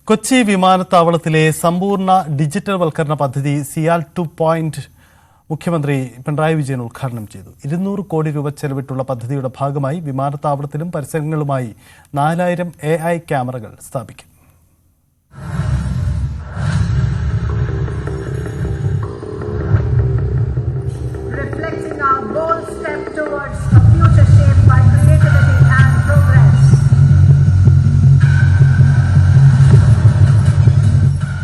കൊച്ചി വിമാനത്താവളത്തിലെ സമ്പൂർണ്ണ ഡിജിറ്റൽ വൽക്കരണ പദ്ധതി സിയാൽ 2 മുഖ്യമന്ത്രി പിണറായി വിജയൻ ഉദ്ഘാടനം ചെയ്തു. 200 കോടി രൂപ ചെലവിട്ടുള്ള പദ്ധതിയുടെ ഭാഗമായി വിമാനത്താവളത്തിലും പരിസരങ്ങളുമായി 4000 AI ക്യാമറകൾ സ്ഥാപിക്കും. Reflecting our bold step towards a future shaped by creativity and progress.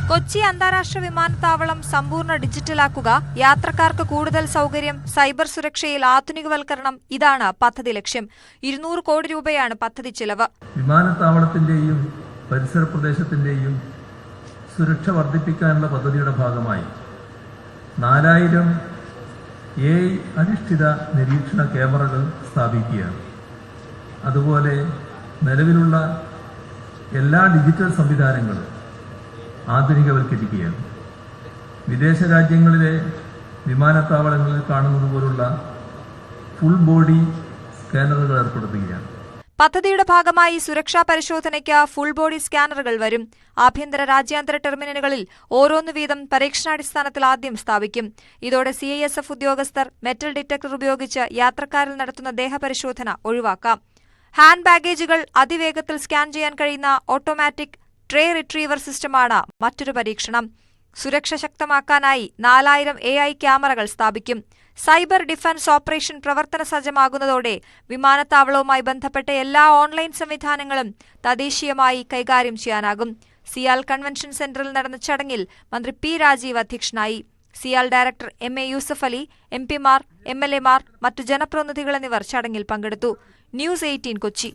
Kochi അന്താരാഷ്ട്ര വിമാനത്താവളം സമ്പൂർണ്ണ ഡിജിറ്റലാക്കുക, യാത്രക്കാർക്ക് കൂടുതൽ സൗകര്യം, സൈബർ സുരക്ഷയിൽ ആധുനികവൽക്കരണം, ഇതാണ് പദ്ധതി ലക്ഷ്യം. 200 കോടി രൂപയാണ് പദ്ധതി ചെലവ്. വിമാനത്താവളത്തിന്റെയും പരിസര പ്രദേശത്തിന്റെയും സുരക്ഷ വർദ്ധിപ്പിക്കാനുള്ള പദ്ധതിയുടെ ഭാഗമായി 4000 AI അധിഷ്ഠിത നിരീക്ഷണ ക്യാമറകൾ സ്ഥാപിക്കുകയാണ്. അതുപോലെ നിലവിലുള്ള എല്ലാ ഡിജിറ്റൽ സംവിധാനങ്ങളും ആധുനികവൽക്കരിക്കുകയാണ്. വിദേശ രാജ്യങ്ങളിലെ വിമാനത്താവളങ്ങളിൽ കാണുന്നത് പോലുള്ള ഫുൾ ബോഡി സ്കാനറുകൾ ഏർപ്പെടുത്തുകയാണ്. പദ്ധതിയുടെ ഭാഗമായി സുരക്ഷാ പരിശോധനയ്ക്ക് ഫുൾ ബോഡി സ്കാനറുകൾ വരും. ആഭ്യന്തര രാജ്യാന്തര ടെർമിനലുകളിൽ ഓരോന്ന് വീതം പരീക്ഷണാടിസ്ഥാനത്തിൽ ആദ്യം സ്ഥാപിക്കും. ഇതോടെ CISF ഉദ്യോഗസ്ഥർ മെറ്റൽ ഡിറ്റക്ടർ ഉപയോഗിച്ച് യാത്രക്കാരിൽ നടത്തുന്ന ദേഹപരിശോധന ഒഴിവാക്കാം. ഹാൻഡ് ബാഗേജുകൾ അതിവേഗത്തിൽ സ്കാൻ ചെയ്യാൻ കഴിയുന്ന ഓട്ടോമാറ്റിക് ട്രേ റിട്രീവർ സിസ്റ്റമാണ് മറ്റൊരു പരീക്ഷണം. സുരക്ഷ ശക്തമാക്കാനായി 4000 AI ക്യാമറകൾ സ്ഥാപിക്കും. സൈബർ ഡിഫൻസ് ഓപ്പറേഷൻ പ്രവർത്തന സജ്ജമാകുന്നതോടെ വിമാനത്താവളവുമായി ബന്ധപ്പെട്ട എല്ലാ ഓൺലൈൻ സംവിധാനങ്ങളും തദ്ദേശീയമായി കൈകാര്യം ചെയ്യാനാകും. സിയാൽ കൺവെൻഷൻ സെന്ററിൽ നടന്ന ചടങ്ങിൽ മന്ത്രി P. രാജീവ് അധ്യക്ഷനായി. CIAL director MA Yusuf Ali, MP മാർ, MLA മാർ, മറ്റു ജനപ്രതിനിധികൾ എന്നിവർ ചടങ്ങിൽ പങ്കെടുത്തു. ന്യൂസ് 18 കൊച്ചി.